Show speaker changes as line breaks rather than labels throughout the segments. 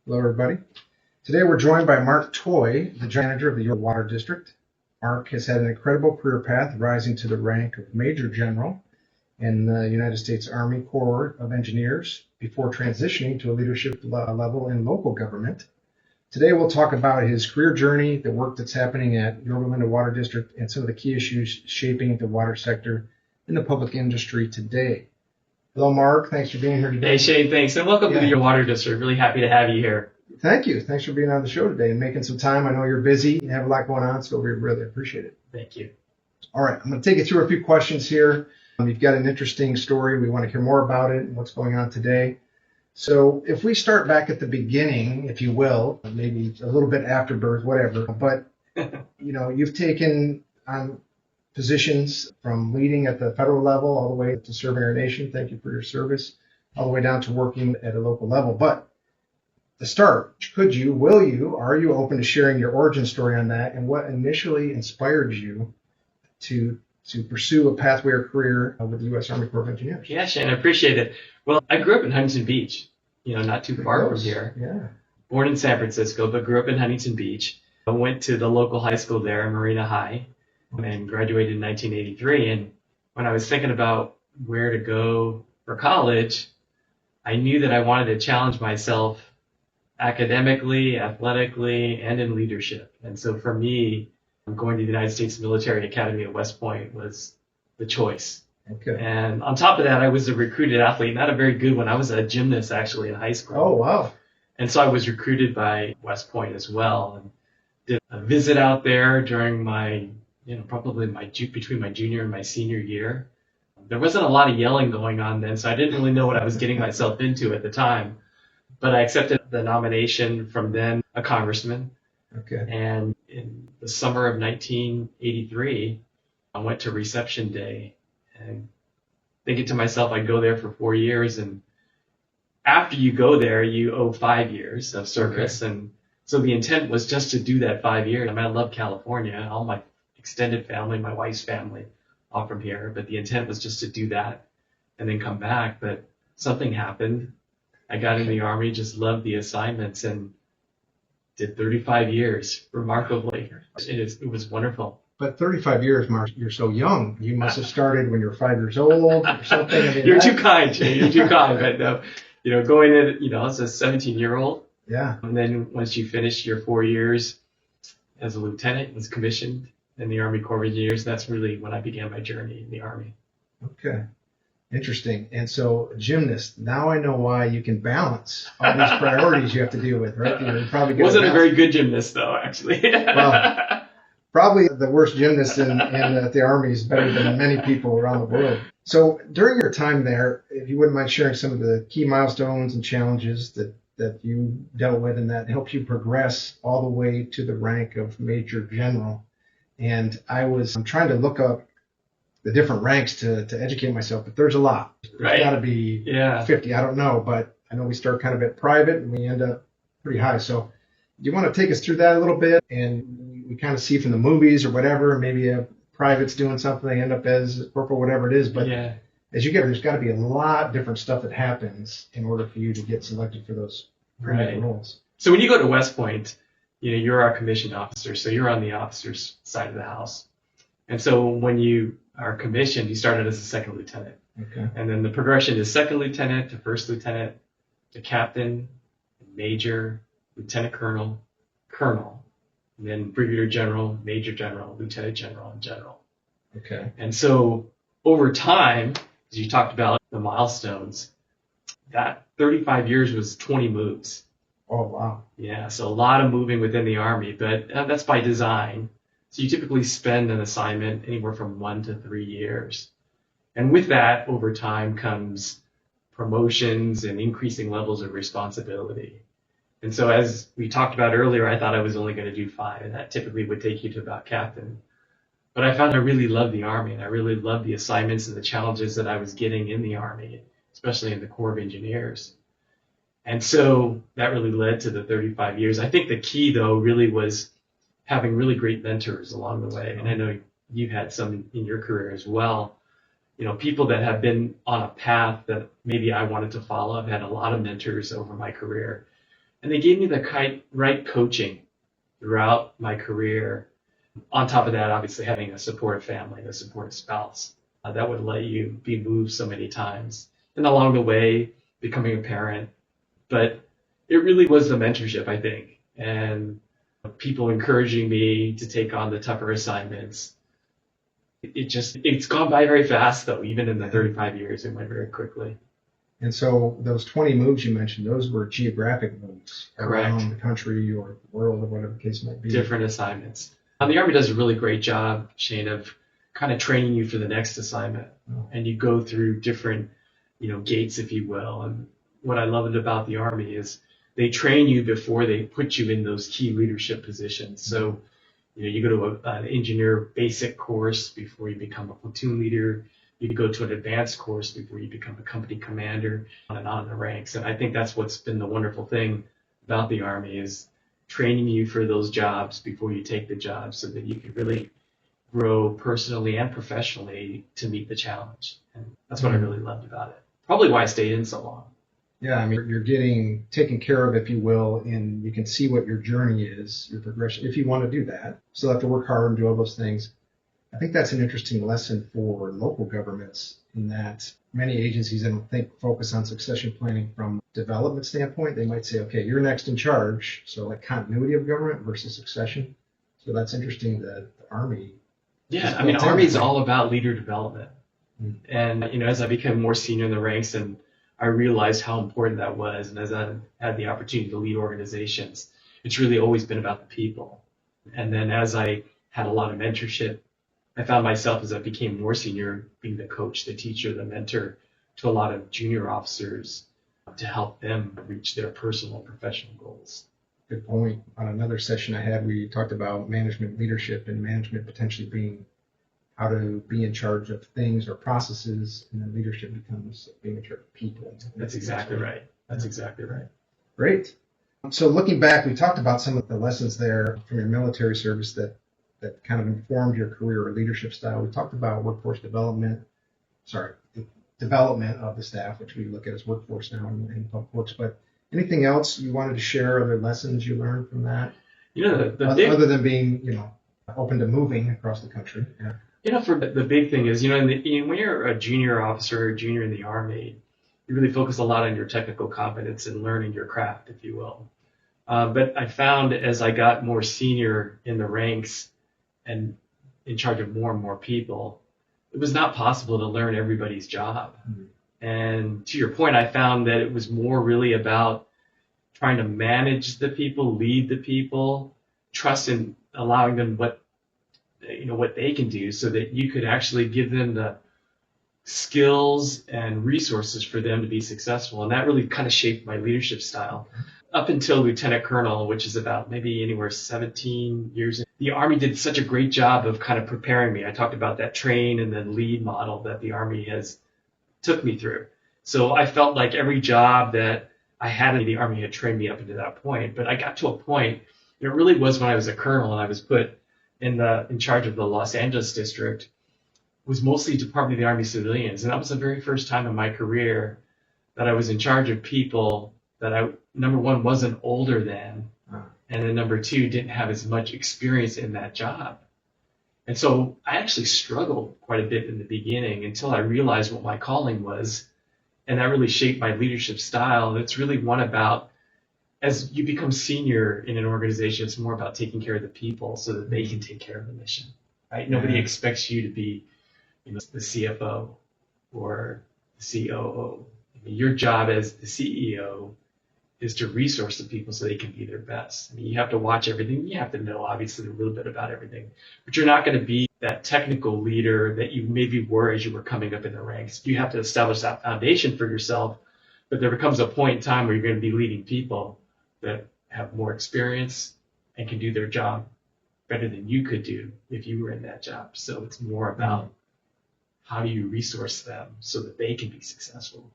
Hello, everybody. Today we're joined by Mark Toy, the General Manager of the Yorba Water District. Mark has had an incredible career path, rising to the rank of Major General in the United States Army Corps of Engineers before transitioning to a leadership level in local government. Today we'll talk about his career journey, the work that's happening at Yorba Linda Water District, and some of the key issues shaping the water sector in the public industry today. Hello, Mark. Thanks for being here today.
Hey, Shane, thanks. And welcome to the Yorba Water District. Really happy to have you here.
Thank you. Thanks for being on the show today and making some time. I know you're busy and have a lot going on, so we really appreciate it.
Thank you.
All right. I'm going to take you through a few questions here. You've got an interesting story. We want to hear more about it and what's going on today. So if we start back at the beginning, if you will, maybe a little bit after birth, whatever, but you've taken on positions from leading at the federal level all the way to serving our nation. Thank you for your service, all the way down to working at a local level. But to start, will you, are you open to sharing your origin story on that and what initially inspired you to pursue a pathway or career with the U.S. Army Corps of Engineers?
Yeah, Shane, I appreciate it. Well, I grew up in Huntington Beach, not too far from here.
Yeah.
Born in San Francisco, but grew up in Huntington Beach. I went to the local high school there, Marina High, and graduated in 1983. And when I was thinking about where to go for college, I knew that I wanted to challenge myself academically, athletically, and in leadership. And so for me, going to the United States Military Academy at West Point was the choice.
Okay.
And on top of that, I was a recruited athlete, not a very good one. I was a gymnast actually in high school.
Oh, wow.
And so I was recruited by West Point as well, and did a visit out there during my, probably between my junior and my senior year. There wasn't a lot of yelling going on then, so I didn't really know what I was getting myself into at the time. But I accepted the nomination from then a congressman.
Okay.
And in the summer of 1983, I went to reception day and thinking to myself, I'd go there for 4 years. And after you go there, you owe 5 years of service. Okay. And so the intent was just to do that 5 years. I mean, I love California, all my extended family, my wife's family, all from here. But the intent was just to do that and then come back. But something happened. I got in the Army, just loved the assignments, and did 35 years, remarkably. It was wonderful.
But 35 years, Mark, you're so young. You must have started when you were 5 years old or something. I mean,
you're too kind, Jay. You're too kind. But going in, as a 17-year-old.
Yeah.
And then once you finish your 4 years as a lieutenant, was commissioned in the Army Corps of Engineers. That's really when I began my journey in the Army.
Okay. Interesting. And so, gymnast, now I know why you can balance all these priorities you have to deal with, right? You're probably
wasn't a very good gymnast, though, actually.
Well, probably the worst gymnast in the Army is better than many people around the world. So during your time there, if you wouldn't mind sharing some of the key milestones and challenges that you dealt with and that helped you progress all the way to the rank of Major General. And I'm trying to look up the different ranks to educate myself, but there's a lot. There's got to be 50. I don't know, but I know we start kind of at private and we end up pretty high. So do you want to take us through that a little bit? And we kind of see from the movies or whatever, maybe a private's doing something, they end up as corporal, whatever it is. But as you get, there's got to be a lot of different stuff that happens in order for you to get selected for those roles.
So when you go to West Point, you're our commissioned officer, so you're on the officer's side of the house. And so when you are commissioned, you started as a second lieutenant.
Okay.
And then the progression is second lieutenant to first lieutenant to captain, major, lieutenant colonel, and then brigadier general, major general, lieutenant general, and general.
Okay.
And so over time, as you talked about the milestones, that 35 years was 20 moves.
Oh, wow.
Yeah, so a lot of moving within the Army, but that's by design. So you typically spend an assignment anywhere from 1 to 3 years. And with that, over time comes promotions and increasing levels of responsibility. And so as we talked about earlier, I thought I was only going to do 5, and that typically would take you to about captain. But I found I really loved the Army, and I really loved the assignments and the challenges that I was getting in the Army, especially in the Corps of Engineers. And so that really led to the 35 years. I think the key, though, really was having really great mentors along the way. And I know you've had some in your career as well. People that have been on a path that maybe I wanted to follow. I've had a lot of mentors over my career. And they gave me the right coaching throughout my career. On top of that, obviously having a supportive family, a supportive spouse, that would let you be moved so many times. And along the way, becoming a parent. But it really was the mentorship, I think, and people encouraging me to take on the tougher assignments. It's gone by very fast, though. Even in the 35 years, it went very quickly.
And so those 20 moves you mentioned, those were geographic moves around the country or the world or whatever the case might be.
Different assignments. The Army does a really great job, Shane, of kind of training you for the next assignment. Oh. And you go through different, gates, if you will. And what I loved about the Army is they train you before they put you in those key leadership positions. So, you go to an engineer basic course before you become a platoon leader. You go to an advanced course before you become a company commander, on and on in the ranks. And I think that's what's been the wonderful thing about the Army is training you for those jobs before you take the job so that you can really grow personally and professionally to meet the challenge. And that's what I really loved about it. Probably why I stayed in so long.
Yeah, I mean, you're getting taken care of, if you will, and you can see what your journey is, your progression, if you want to do that. So you have to work hard and do all those things. I think that's an interesting lesson for local governments in that many agencies, I don't think, focus on succession planning from a development standpoint. They might say, okay, you're next in charge. So like continuity of government versus succession. So that's interesting that the Army.
Yeah, I mean, Army is all about leader development. And, as I became more senior in the ranks and I realized how important that was, and as I had the opportunity to lead organizations, it's really always been about the people. And then as I had a lot of mentorship, I found myself as I became more senior being the coach, the teacher, the mentor to a lot of junior officers to help them reach their personal and professional goals.
Good point. On another session I had, we talked about management leadership and management potentially being how to be in charge of things or processes, and then leadership becomes being in charge of people.
That's exactly right. That's exactly right.
Great. So looking back, we talked about some of the lessons there from your military service that kind of informed your career or leadership style. We talked about the development of the staff, which we look at as workforce now in public works. But anything else you wanted to share, other lessons you learned from that? Other than being, open to moving across the country. Yeah.
For the big thing is, when you're a junior officer or junior in the Army, you really focus a lot on your technical competence and learning your craft, if you will. But I found as I got more senior in the ranks and in charge of more and more people, it was not possible to learn everybody's job. Mm-hmm. And to your point, I found that it was more really about trying to manage the people, lead the people, trust in allowing them what they can do so that you could actually give them the skills and resources for them to be successful. And that really kind of shaped my leadership style. Up until Lieutenant Colonel, which is about maybe anywhere 17 years in, the Army did such a great job of kind of preparing me. I talked about that train and then lead model that the Army has took me through. So I felt like every job that I had in the Army had trained me up into that point. But I got to a point, and it really was when I was a colonel and I was put in charge of the Los Angeles district, was mostly Department of the Army civilians. And that was the very first time in my career that I was in charge of people that I, number one, wasn't older than, and then number two, didn't have as much experience in that job. And so I actually struggled quite a bit in the beginning until I realized what my calling was. And that really shaped my leadership style. And it's really one about, as you become senior in an organization, it's more about taking care of the people so that they can take care of the mission, right? Nobody expects you to be, the CFO or the COO. Your job as the CEO is to resource the people so they can be their best. You have to watch everything. You have to know, obviously, a little bit about everything. But you're not going to be that technical leader that you maybe were as you were coming up in the ranks. You have to establish that foundation for yourself. But there becomes a point in time where you're going to be leading people that have more experience and can do their job better than you could do if you were in that job. So it's more about how do you resource them so that they can be successful.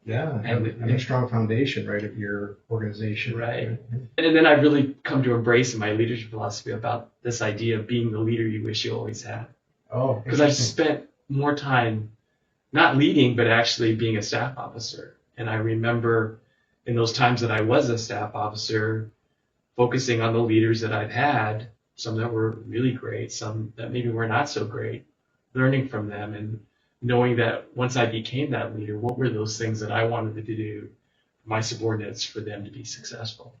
Yeah, and a strong foundation, right, of your organization.
Right. And then I really come to embrace in my leadership philosophy about this idea of being the leader you wish you always had.
Oh,
because I've spent more time not leading, but actually being a staff officer. And I remember in those times that I was a staff officer, focusing on the leaders that I've had, some that were really great, some that maybe were not so great, learning from them and knowing that once I became that leader, what were those things that I wanted to do for my subordinates for them to be successful.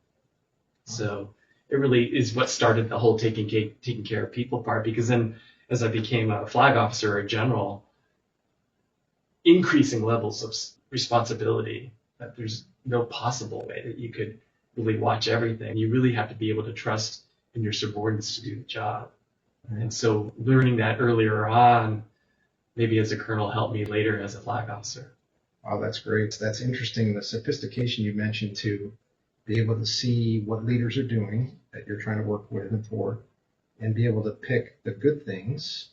So it really is what started the whole taking care of people part, because then as I became a flag officer or a general, increasing levels of responsibility, that there's no possible way that you could really watch everything. You really have to be able to trust in your subordinates to do the job. And so learning that earlier on, maybe as a colonel, helped me later as a flag officer.
Wow, that's great. That's interesting. The sophistication you mentioned to be able to see what leaders are doing that you're trying to work with and for, and be able to pick the good things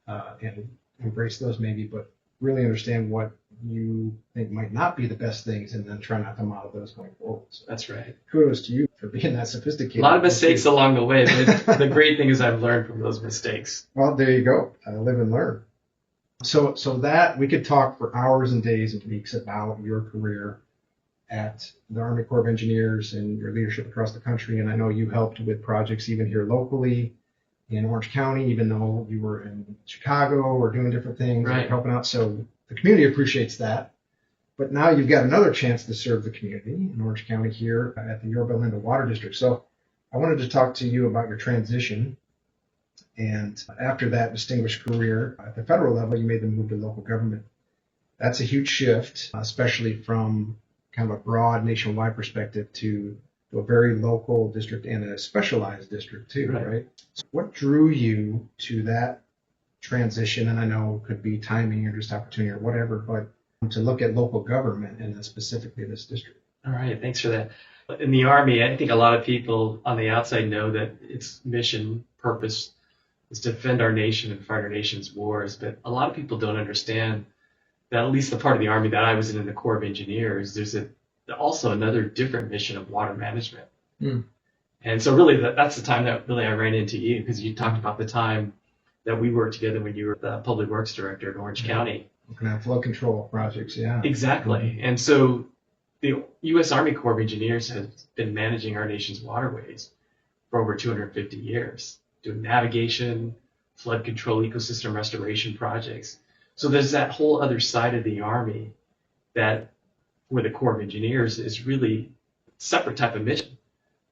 and embrace those maybe, but really understand what you think might not be the best things and then try not to model those going forward. So
that's right.
Kudos to you for being that sophisticated.
A lot of mistakes along the way, but the great thing is I've learned from those mistakes.
Well, there you go. Live and learn. So that we could talk for hours and days and weeks about your career at the Army Corps of Engineers and your leadership across the country. And I know you helped with projects even here locally in Orange County, even though you were in Chicago or doing different things,
right,
helping out. So the community appreciates that. But now you've got another chance to serve the community in Orange County here at the Yorba Linda Water District. So I wanted to talk to you about your transition. And after that distinguished career at the federal level, you made the move to local government. That's a huge shift, especially from kind of a broad nationwide perspective to a very local district and a specialized district too, right? So what drew you to that transition? And I know it could be timing or just opportunity or whatever, but to look at local government and then specifically this district.
All right, thanks for that. In the Army, I think a lot of people on the outside know that its mission, purpose is to defend our nation and fight our nation's wars, but a lot of people don't understand that at least the part of the Army that I was in the Corps of Engineers, there's also another different mission of water management. And so really that's the time that really I ran into you, because you talked about the time that we worked together when you were the Public Works Director in Orange County.
Looking at flood control projects, yeah.
Exactly. And so the U.S. Army Corps of Engineers has been managing our nation's waterways for over 250 years, doing navigation, flood control, ecosystem restoration projects. So there's that whole other side of the Army that, for the Corps of Engineers, is really a separate type of mission.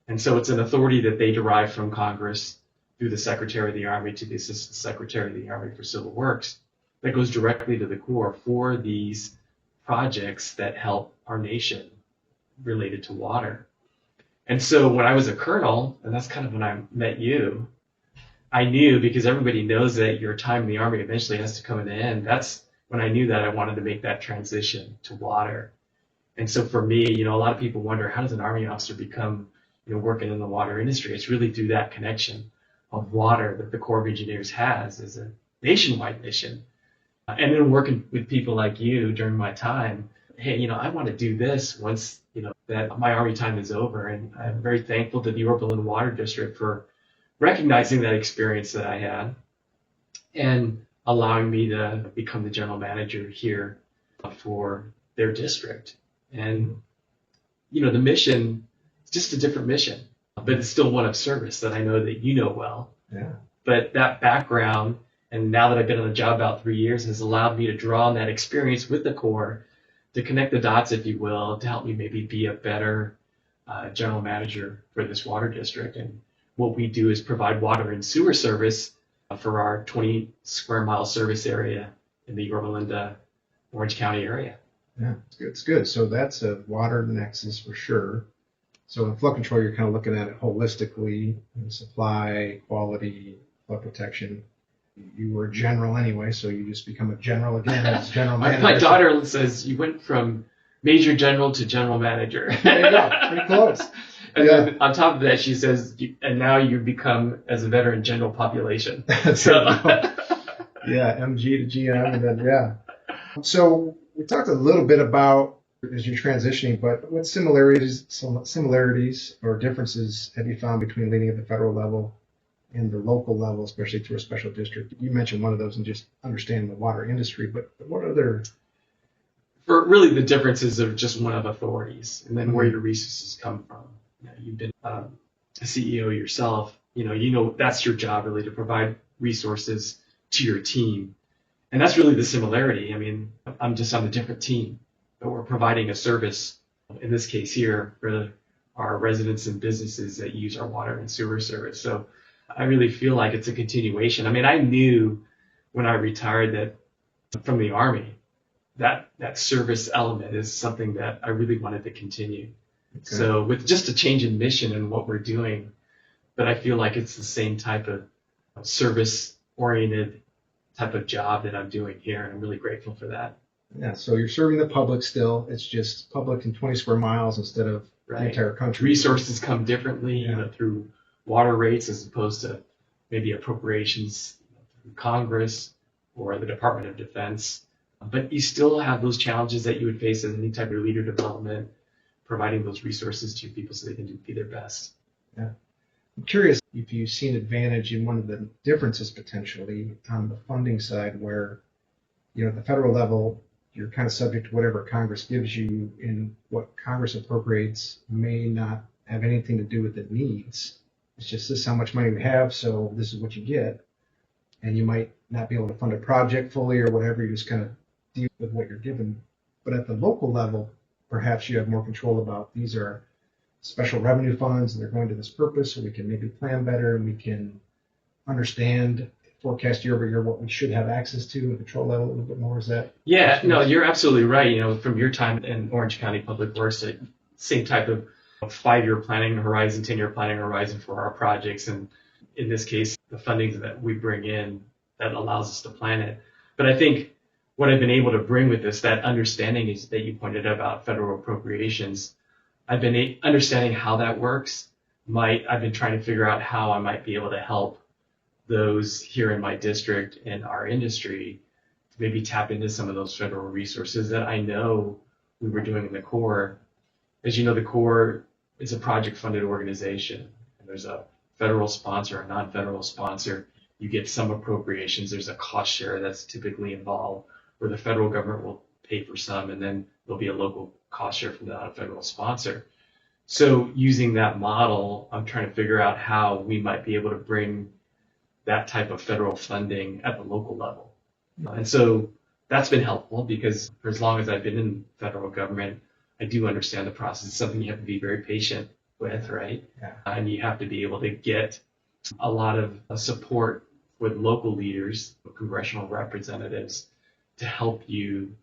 And so it's an authority that they derive from Congress through the Secretary of the Army to the Assistant Secretary of the Army for Civil Works that goes directly to the Corps for these projects that help our nation related to water. And so when I was a colonel, and that's kind of when I met you, I knew, because everybody knows that your time in the Army eventually has to come to an end. That's when I knew that I wanted to make that transition to water. And so for me, a lot of people wonder, how does an Army officer become, working in the water industry? It's really through that connection of water that the Corps of Engineers has as a nationwide mission. And then working with people like you during my time, hey, I want to do this once, that my Army time is over. And I'm very thankful to the Yorba Linda Water District for recognizing that experience that I had and allowing me to become the general manager here for their district. And, the mission is just a different mission, but it's still one of service that I know that you know well.
Yeah.
But that background, and now that I've been on the job about 3 years, has allowed me to draw on that experience with the Corps to connect the dots, if you will, to help me maybe be a better general manager for this water district. And what we do is provide water and sewer service for our 20 square mile service area in the Yorba Linda, Orange County area.
Yeah, it's good. So that's a water nexus for sure. So in flood control, you're kind of looking at it holistically, supply, quality, flood protection. You were a general anyway, so you just become a general again as general manager.
My daughter says you went from major general to general manager.
There you go, pretty close.
And then on top of that, she says, and now you become as a veteran general population. So
yeah, MG to GM, and then yeah. So we talked a little bit about as you're transitioning, but what similarities or differences have you found between leading at the federal level and the local level, especially through a special district? You mentioned one of those and just understanding the water industry, but what other
for really the differences of just one of authorities and then where your resources come from. You've been a CEO yourself, that's your job really, to provide resources to your team. And that's really the similarity. I mean, I'm just on a different team, but we're providing a service, in this case here, for our residents and businesses that use our water and sewer service. So I really feel like it's a continuation. I mean, I knew when I retired that from the Army, that service element is something that I really wanted to continue. Okay. So with just a change in mission and what we're doing, but I feel like it's the same type of service-oriented type of job that I'm doing here, and I'm really grateful for that.
Yeah, so you're serving the public still. It's just public in 20 square miles instead of the entire country.
Resources come differently, through water rates as opposed to maybe appropriations through Congress or the Department of Defense. But you still have those challenges that you would face in any type of leader development, providing those resources to people so they can be their best.
Yeah. I'm curious if you see an advantage in one of the differences potentially on the funding side where, at the federal level, you're kind of subject to whatever Congress gives you, and what Congress appropriates may not have anything to do with the needs. It's just this is how much money we have, so this is what you get. And you might not be able to fund a project fully or whatever, you just kind of deal with what you're given. But at the local level, perhaps you have more control about these are special revenue funds and they're going to this purpose, so we can maybe plan better and we can understand, forecast year over year what we should have access to and control that a little bit more. Is that?
Yeah, no, you're absolutely right. From your time in Orange County Public Works, same type of 5-year planning horizon, 10-year planning horizon for our projects. And in this case, the funding that we bring in that allows us to plan it. But I think what I've been able to bring with this, that understanding is that you pointed out about federal appropriations. I've been understanding how that works. I've been trying to figure out how I might be able to help those here in my district and our industry to maybe tap into some of those federal resources that I know we were doing in the Corps. As you know, the Corps is a project-funded organization, and there's a federal sponsor, a non-federal sponsor. You get some appropriations. There's a cost share that's typically involved, where the federal government will pay for some, and then there'll be a local cost share from the non-federal sponsor. So using that model, I'm trying to figure out how we might be able to bring that type of federal funding at the local level. And so that's been helpful because for as long as I've been in federal government, I do understand the process. It's something you have to be very patient with, right? Yeah. And you have to be able to get a lot of support with local leaders, congressional representatives, to help you,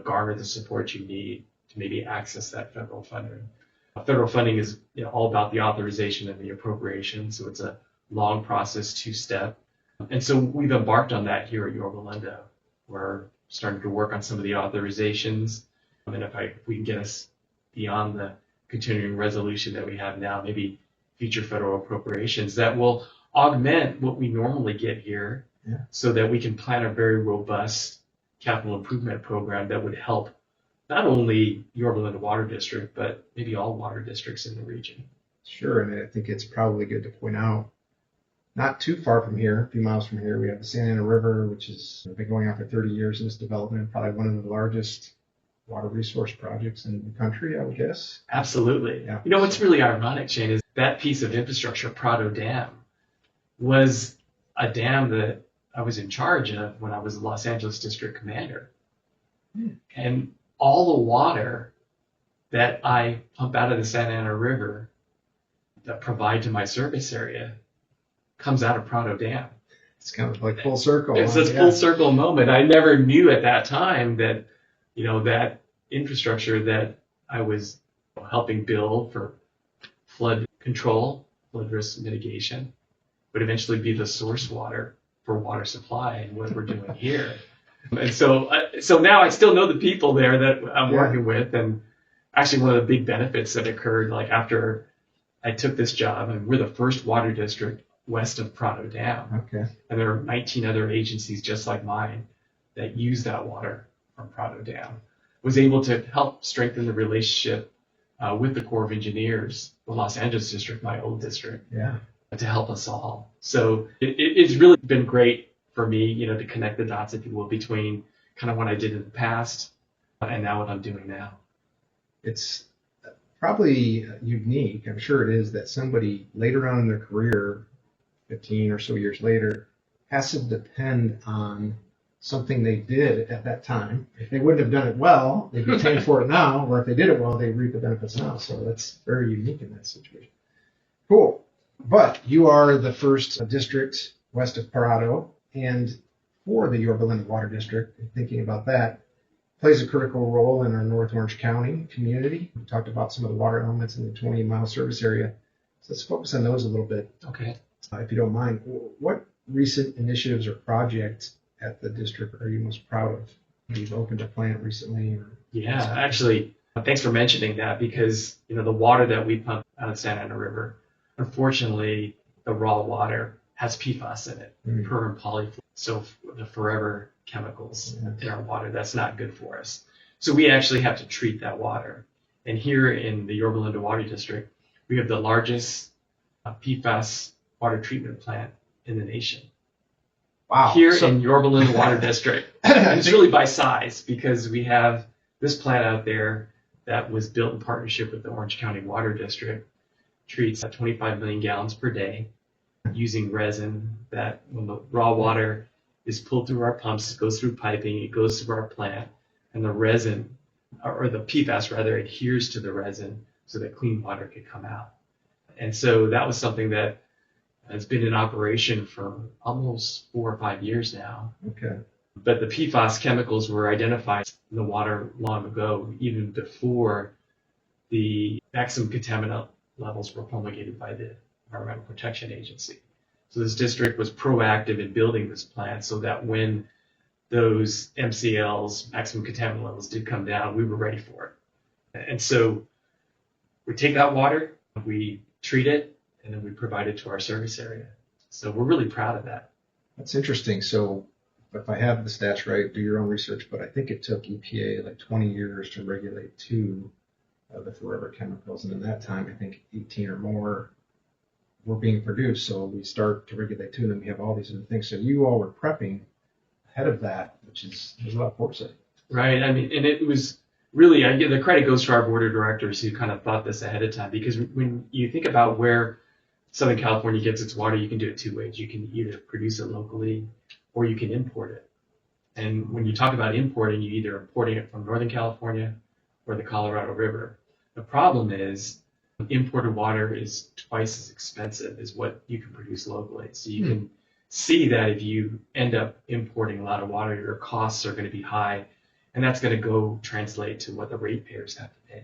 garner the support you need to maybe access that federal funding. Federal funding is all about the authorization and the appropriation, so it's a long process, 2-step. And so we've embarked on that here at Yorba Linda. We're starting to work on some of the authorizations. And if we can get us beyond the continuing resolution that we have now, maybe future federal appropriations that will augment what we normally get here, so that we can plan a very robust capital improvement program that would help not only Yorba Linda Water District, but maybe all water districts in the region.
Sure, and I think it's probably good to point out, not too far from here, a few miles from here, we have the Santa Ana River, which has been going on for 30 years in this development, probably one of the largest water resource projects in the country, I would guess.
Absolutely. Yeah. What's really ironic, Shane, is that piece of infrastructure, Prado Dam, was a dam that I was in charge of when I was the Los Angeles District Commander. And all the water that I pump out of the Santa Ana River that provide to my service area comes out of Prado Dam.
It's kind of like full circle.
It's this full circle moment. I never knew at that time that, that infrastructure that I was helping build for flood control, flood risk mitigation, would eventually be the source water for water supply and what we're doing here. And so now I still know the people there that I'm working with. And actually one of the big benefits that occurred after I took this job, and we're the first water district west of Prado Dam. Okay. And there are 19 other agencies just like mine that use that water from Prado Dam. Was able to help strengthen the relationship with the Corps of Engineers, the Los Angeles District, my old district, to help us all. So it's really been great for me, to connect the dots, if you will, between kind of what I did in the past and now what I'm doing now.
It's probably unique, I'm sure it is, that somebody later on in their career, 15 or so years later, has to depend on something they did at that time. If they wouldn't have done it well, they'd be paying for it now, or if they did it well, they reap the benefits now. So that's very unique in that situation. Cool. But you are the first district west of Parado, and for the Yorba Linda Water District, thinking about that, plays a critical role in our North Orange County community. We talked about some of the water elements in the 20-mile service area. So let's focus on those a little bit.
Okay.
If you don't mind. What recent initiatives or projects at the district are you most proud of? You've opened a plant recently.
Yeah, actually, thanks for mentioning that, because the water that we pump out of Santa Ana River, unfortunately, the raw water has PFAS in it, per and polyfluoride. So the forever chemicals in our water, that's not good for us. So we actually have to treat that water. And here in the Yorba Linda Water District, we have the largest PFAS water treatment plant in the nation.
Wow.
Here in Yorba Linda Water District. It's really by size, because we have this plant out there that was built in partnership with the Orange County Water District, treats 25 million gallons per day using resin that, when the raw water is pulled through our pumps, it goes through piping, it goes through our plant, and the resin, or the PFAS rather, adheres to the resin so that clean water could come out. And so that was something that has been in operation for almost 4 or 5 years now.
Okay.
But the PFAS chemicals were identified in the water long ago, even before the maximum contaminant levels were promulgated by the Environmental Protection Agency. So this district was proactive in building this plant so that when those MCLs, maximum contaminant levels, did come down, we were ready for it. And so we take that water, we treat it, and then we provide it to our service area. So we're really proud of that.
That's interesting. So if I have the stats right, do your own research, but I think it took EPA like 20 years to regulate 2 of the forever chemicals. And in that time, I think 18 or more were being produced. So we start to regulate 2, and then we have all these other things. So you all were prepping ahead of that, which is there's a lot of foresight.
Right. I mean, and it was really, the credit goes to our board of directors who kind of thought this ahead of time, because when you think about where Southern California gets its water, you can do it 2 ways. You can either produce it locally or you can import it. And when you talk about importing, you're either importing it from Northern California or the Colorado River. The problem is imported water is twice as expensive as what you can produce locally. So you can see that if you end up importing a lot of water, your costs are going to be high, and that's going to go translate to what the ratepayers have to pay.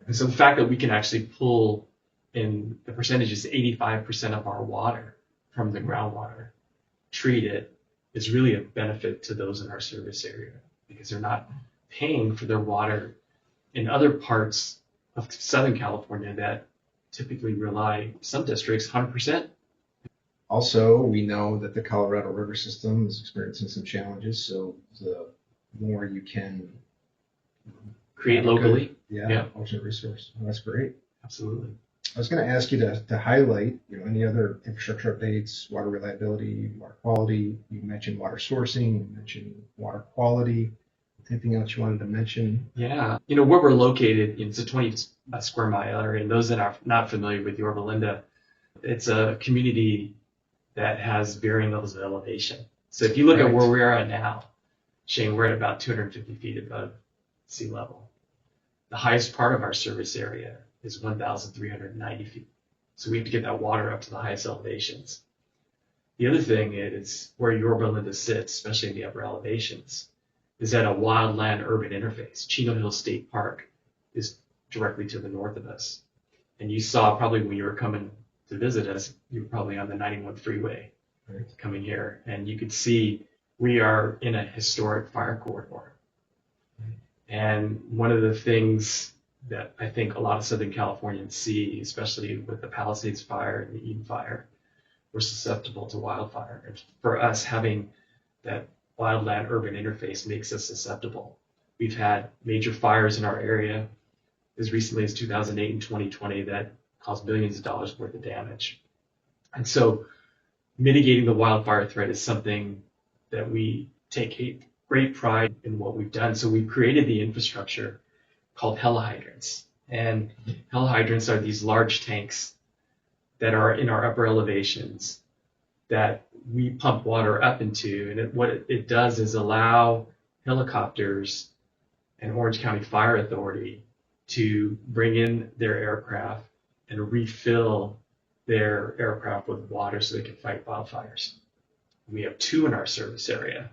And so the fact that we can actually pull in, the percentage is 85% of our water from the groundwater, treat it, is really a benefit to those in our service area, because they're not paying for their water in other parts of Southern California that typically rely, some districts, 100%.
Also, we know that the Colorado River system is experiencing some challenges, so the more you can
create locally.
Alternate resource. Well, that's great.
Absolutely.
I was going to ask you to highlight, any other infrastructure updates, water reliability, water quality. You mentioned water sourcing, you mentioned water quality. Anything else you wanted to mention?
Yeah. Where we're located, it's a 20 square mile area, and those that are not familiar with Yorba Linda, it's a community that has varying levels of elevation. So if you look at where we are at now, Shane, we're at about 250 feet above sea level. The highest part of our service area is 1,390 feet. So we have to get that water up to the highest elevations. The other thing is where Yorba Linda sits, especially in the upper elevations, is at a wildland urban interface. Chino Hill State Park is directly to the north of us. And you saw probably when you were coming to visit us, you were probably on the 91 freeway coming here. And you could see we are in a historic fire corridor. And one of the things that I think a lot of Southern Californians see, especially with the Palisades fire and the Eden fire, we're susceptible to wildfire. And for us, having that wildland urban interface makes us susceptible. We've had major fires in our area as recently as 2008 and 2020 that caused billions of dollars worth of damage. And so mitigating the wildfire threat is something that we take great pride in what we've done. So we've created the infrastructure called helihydrants. And helihydrants are these large tanks that are in our upper elevations that we pump water up into. And what it does is allow helicopters and Orange County Fire Authority to bring in their aircraft and refill their aircraft with water so they can fight wildfires. We have 2 in our service area.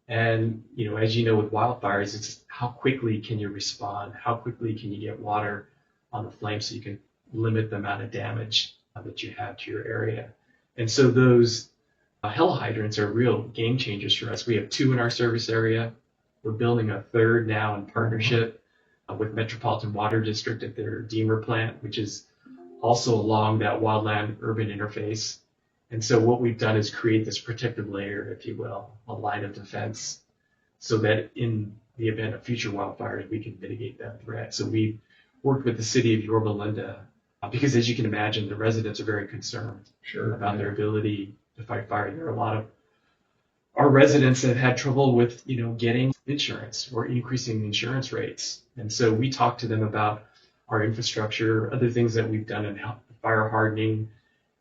And, as you know, with wildfires, it's how quickly can you respond? How quickly can you get water on the flame so you can limit the amount of damage that you have to your area? And so those helihydrants are real game changers for us. We have 2 in our service area. We're building a 3rd now in partnership with Metropolitan Water District at their Deemer plant, which is also along that wildland urban interface. And so what we've done is create this protective layer, if you will, a line of defense, so that in the event of future wildfires, we can mitigate that threat. So we worked with the city of Yorba Linda because, as you can imagine, the residents are very concerned about their ability to fight fire. There are a lot of our residents that have had trouble with, getting insurance or increasing insurance rates. And so we talked to them about our infrastructure, other things that we've done in fire hardening,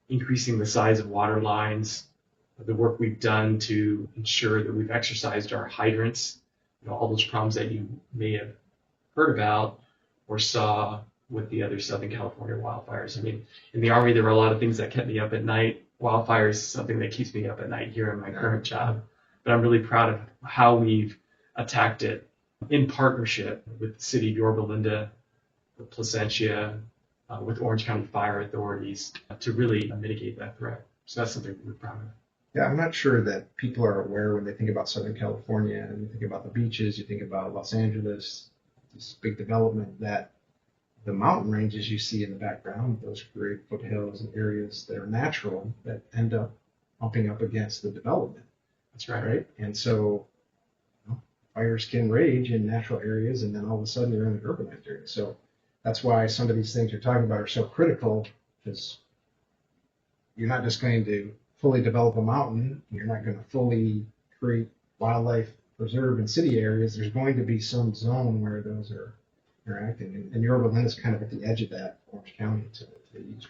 increasing the size of water lines, the work we've done to ensure that we've exercised our hydrants, all those problems that you may have heard about or saw with the other Southern California wildfires. I mean, in the Army, there were a lot of things that kept me up at night. Wildfires is something that keeps me up at night here in my current job. But I'm really proud of how we've attacked it in partnership with the city of Yorba Linda, with Placentia, with Orange County Fire Authorities to really mitigate that threat. So that's something we're proud of.
Yeah, I'm not sure that people are aware when they think about Southern California and you think about the beaches, you think about Los Angeles, this big development, that the mountain ranges you see in the background, those great foothills and areas that are natural that end up bumping up against the development.
That's right.
Right? And so fires can rage in natural areas and then all of a sudden you're in an urbanized area. So that's why some of these things you're talking about are so critical, because you're not just going to fully develop a mountain. You're not going to fully create wildlife preserve in city areas. There's going to be some zone where those are interacting. And Yorba Linda is kind of at the edge of that, Orange County to the east.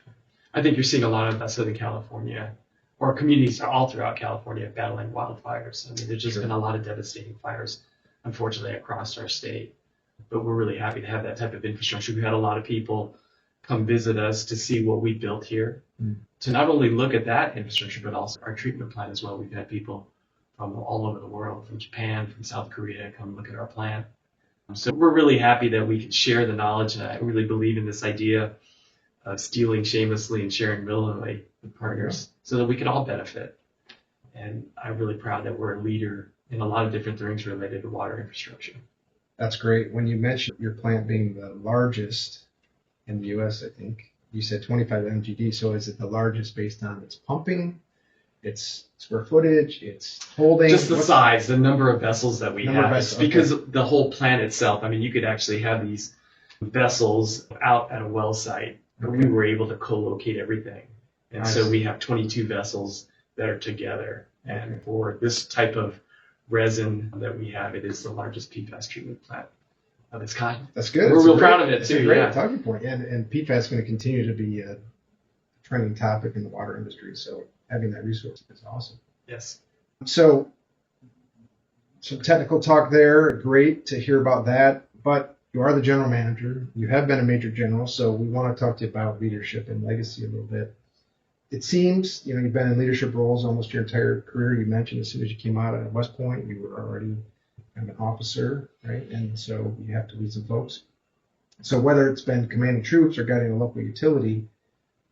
I think you're seeing a lot of Southern California or communities all throughout California battling wildfires. I mean, there's just been a lot of devastating fires, unfortunately, across our state. But we're really happy to have that type of infrastructure. We had a lot of people come visit us to see what we built here, to not only look at that infrastructure, but also our treatment plant as well. We've had people from all over the world, from Japan, from South Korea, come look at our plant. So we're really happy that we can share the knowledge. And I really believe in this idea of stealing shamelessly and sharing willingly with partners so that we can all benefit. And I'm really proud that we're a leader in a lot of different things related to water infrastructure.
That's great. When you mentioned your plant being the largest in the U.S., I think you said 25 MGD. So is it the largest based on its pumping, its square footage, its holding?
Just the size, the number of vessels that we have.
Vessels,
because the whole plant itself, I mean, you could actually have these vessels out at a well site, but we were able to co-locate everything. And so we have 22 vessels that are together. And for this type of resin that we have, it is the largest PFAS treatment plant of its kind.
That's good.
We're real proud of it,
it's
too.
It's a great talking point. And PFAS is going to continue to be a trending topic in the water industry. So having that resource is awesome.
Yes.
So some technical talk there. Great to hear about that. But you are the general manager. You have been a major general. So we want to talk to you about leadership and legacy a little bit. It seems, you've been in leadership roles almost your entire career. You mentioned as soon as you came out at West Point, you were already kind of an officer, right? And so you have to lead some folks. So whether it's been commanding troops or guiding a local utility,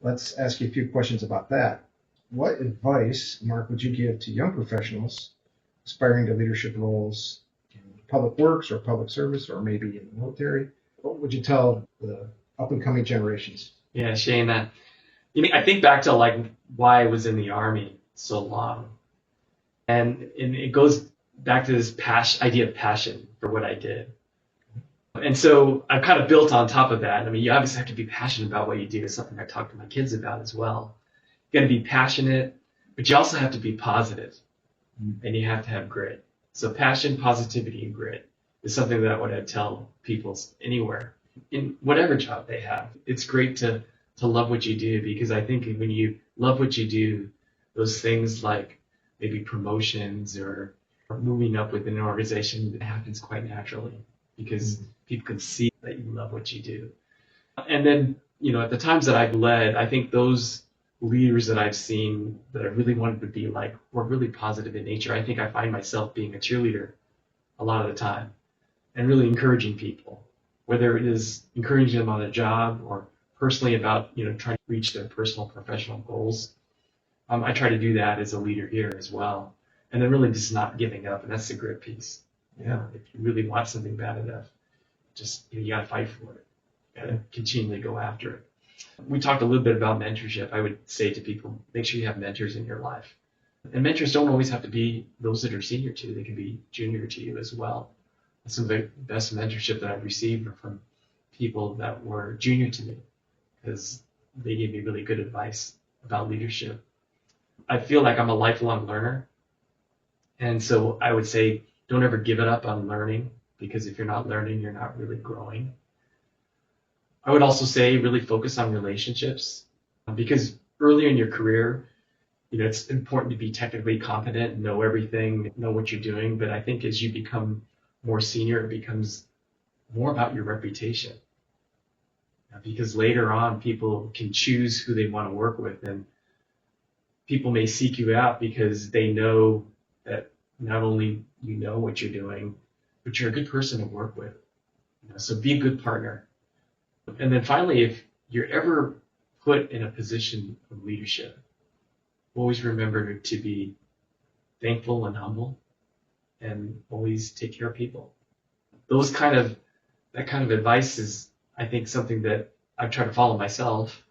let's ask you a few questions about that. What advice, Mark, would you give to young professionals aspiring to leadership roles in public works or public service or maybe in the military? What would you tell the up-and-coming generations?
Yeah, Shane, I think back to why I was in the Army so long. And it goes back to this idea of passion for what I did. And so I've kind of built on top of that. I mean, you obviously have to be passionate about what you do. It's something I talk to my kids about as well. You got to be passionate, but you also have to be positive, and you have to have grit. So passion, positivity, and grit is something that I tell people anywhere, in whatever job they have. It's great to love what you do, because I think when you love what you do, those things like maybe promotions or moving up within an organization, it happens quite naturally because people can see that you love what you do. And then, at the times that I've led, I think those leaders that I've seen that I really wanted to be like were really positive in nature. I think I find myself being a cheerleader a lot of the time and really encouraging people, whether it is encouraging them on their job or personally about, trying to reach their personal professional goals. I try to do that as a leader here as well. And then really just not giving up. And that's the grit piece.
Yeah.
If you really want something bad enough, just, you got to fight for it. You got to continually go after it. We talked a little bit about mentorship. I would say to people, make sure you have mentors in your life. And mentors don't always have to be those that are senior to you. They can be junior to you as well. Some of the best mentorship that I've received are from people that were junior to me, because they gave me really good advice about leadership. I feel like I'm a lifelong learner. And so I would say, don't ever give it up on learning, because if you're not learning, you're not really growing. I would also say really focus on relationships, because earlier in your career, it's important to be technically competent, know everything, know what you're doing. But I think as you become more senior, it becomes more about your reputation, because later on people can choose who they want to work with, and people may seek you out because they know that not only you know what you're doing, but you're a good person to work with. So be a good partner. And then finally, if you're ever put in a position of leadership, always remember to be thankful and humble, and always take care of people. That kind of advice is, I think, something that I try to follow myself,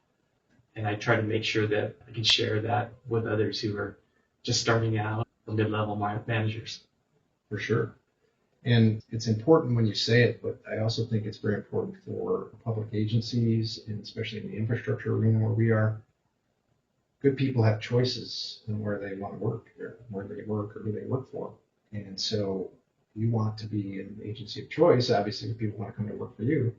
and I try to make sure that I can share that with others who are just starting out, the mid-level managers.
For sure. And it's important when you say it, but I also think it's very important for public agencies, and especially in the infrastructure arena where we are. Good people have choices in where they want to work, or where they work, or who they work for. And so you want to be an agency of choice. Obviously, people want to come to work for you.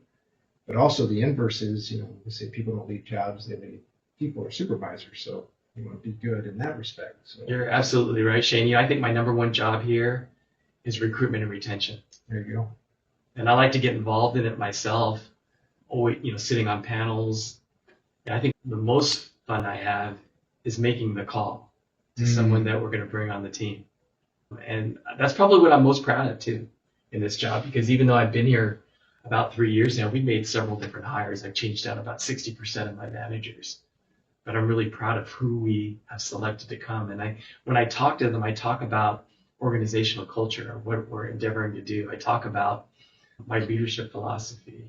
But also the inverse is, we say people don't leave jobs, they leave people or supervisors. So you want to be good in that respect. So
you're absolutely right, Shane. I think my number one job here is recruitment and retention.
There you go.
And I like to get involved in it myself, always, sitting on panels. And I think the most fun I have is making the call to someone that we're going to bring on the team. And that's probably what I'm most proud of too in this job, because even though I've been here about 3 years now, we've made several different hires. I've changed out about 60% of my managers, but I'm really proud of who we have selected to come. And when I talk to them, I talk about organizational culture, what we're endeavoring to do. I talk about my leadership philosophy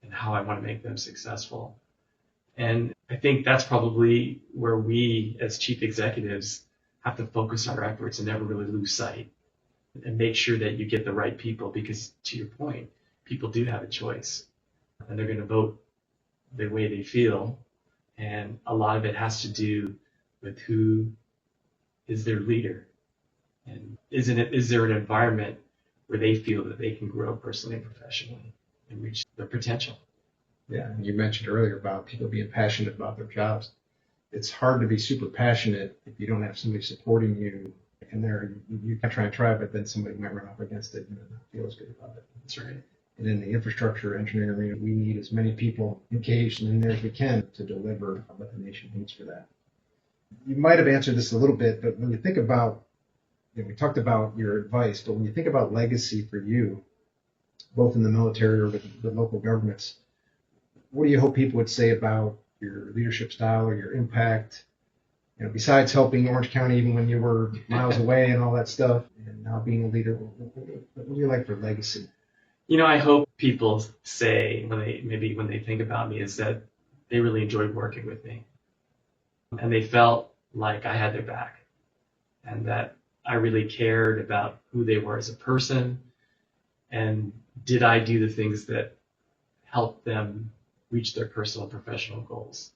and how I want to make them successful. And I think that's probably where we as chief executives have to focus our efforts and never really lose sight, and make sure that you get the right people, because to your point, people do have a choice, and they're going to vote the way they feel. And a lot of it has to do with who is their leader. And is there an environment where they feel that they can grow personally and professionally and reach their potential?
Yeah, and you mentioned earlier about people being passionate about their jobs. It's hard to be super passionate if you don't have somebody supporting you, and you can try, but then somebody might run up against it and not feel as good about it.
That's right.
And in the infrastructure engineering arena, we need as many people engaged in there as we can to deliver what the nation needs for that. You might have answered this a little bit, but when you think about, we talked about your advice, but when you think about legacy for you, both in the military or with the local governments, what do you hope people would say about your leadership style or your impact? Besides helping Orange County even when you were miles away and all that stuff, and now being a leader, what do you like for legacy?
I hope people say when they think about me is that they really enjoyed working with me, and they felt like I had their back, and that I really cared about who they were as a person, and did I do the things that helped them reach their personal and professional goals.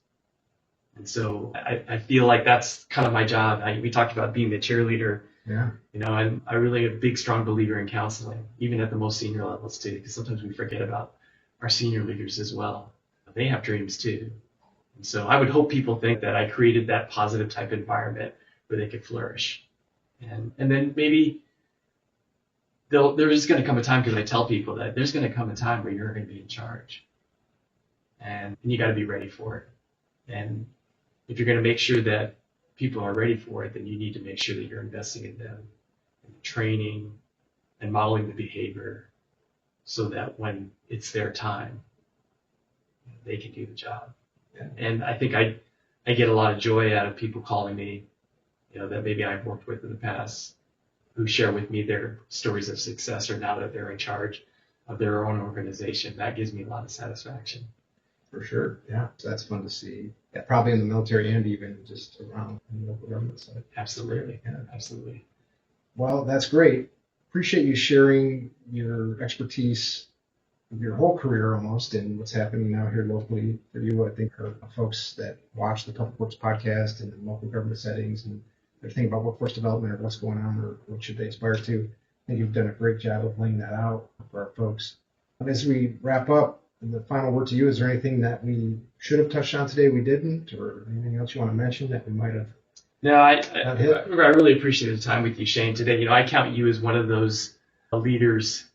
And so I feel like that's kind of my job. We talked about being the cheerleader.
Yeah.
And I really am a big, strong believer in counseling, even at the most senior levels too, because sometimes we forget about our senior leaders as well. They have dreams too. And so I would hope people think that I created that positive type environment where they could flourish. And then maybe there's going to come a time, because I tell people that there's going to come a time where you're going to be in charge. And you got to be ready for it. And if you're going to make sure that people are ready for it, then you need to make sure that you're investing in them, and training and modeling the behavior so that when it's their time, they can do the job.
Yeah.
And I think I get a lot of joy out of people calling me, that maybe I've worked with in the past, who share with me their stories of success, or now that they're in charge of their own organization. That gives me a lot of satisfaction.
For sure. Yeah. So that's fun to see. Yeah, probably in the military and even just around the local government side.
Absolutely.
Yeah.
Absolutely.
Well, that's great. Appreciate you sharing your expertise of your whole career almost and what's happening now here locally for you. I think are folks that watch the Public Works podcast and in local government settings, and they're thinking about workforce development or what's going on or what should they aspire to. I think you've done a great job of laying that out for our folks. As we wrap up, the final word to you, is there anything that we should have touched on today we didn't, or anything else you want to mention that we might have?
No, I really appreciate the time with you, Shane, today. I count you as one of those leaders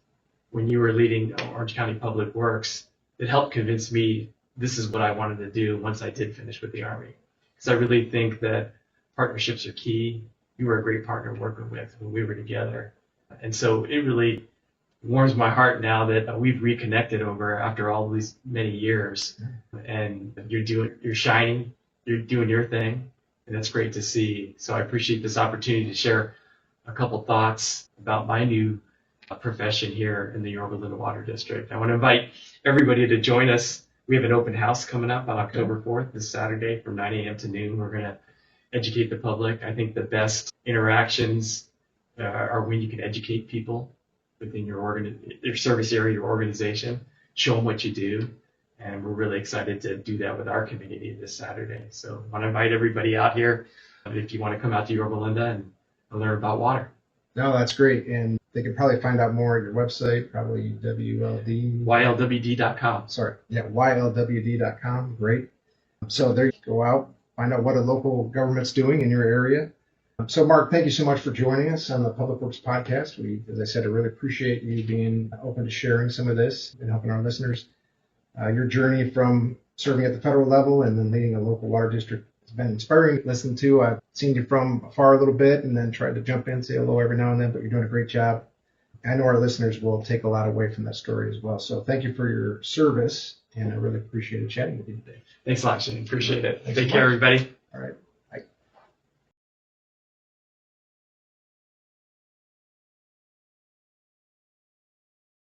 when you were leading Orange County Public Works that helped convince me this is what I wanted to do once I did finish with the Army. Because I really think that partnerships are key. You were a great partner working with when we were together. And so it really warms my heart now that we've reconnected after all these many years, and you're shining, you're doing your thing, and that's great to see. So I appreciate this opportunity to share a couple thoughts about my new profession here in the Yorba Linda Water District. I want to invite everybody to join us. We have an open house coming up on October 4th, this Saturday from 9 a.m. to noon. We're going to educate the public. I think the best interactions are when you can educate people within your service area, your organization, show them what you do. And we're really excited to do that with our community this Saturday. So I want to invite everybody out here if you want to come out to Yorba Linda and learn about water.
No, that's great. And they can probably find out more at your website, probably
YLWD.com.
Sorry. Yeah, YLWD.com. Great. So there you go out, find out what a local government's doing in your area. So, Mark, thank you so much for joining us on the Public Works Podcast. As I said, I really appreciate you being open to sharing some of this and helping our listeners. Your journey from serving at the federal level and then leading a local water district has been inspiring to listen to. I've seen you from afar a little bit and then tried to jump in, say hello every now and then, but you're doing a great job. I know our listeners will take a lot away from that story as well. So thank you for your service, and I really appreciated chatting with you today.
Thanks a lot, Shane. Appreciate it. Take care, everybody.
All right.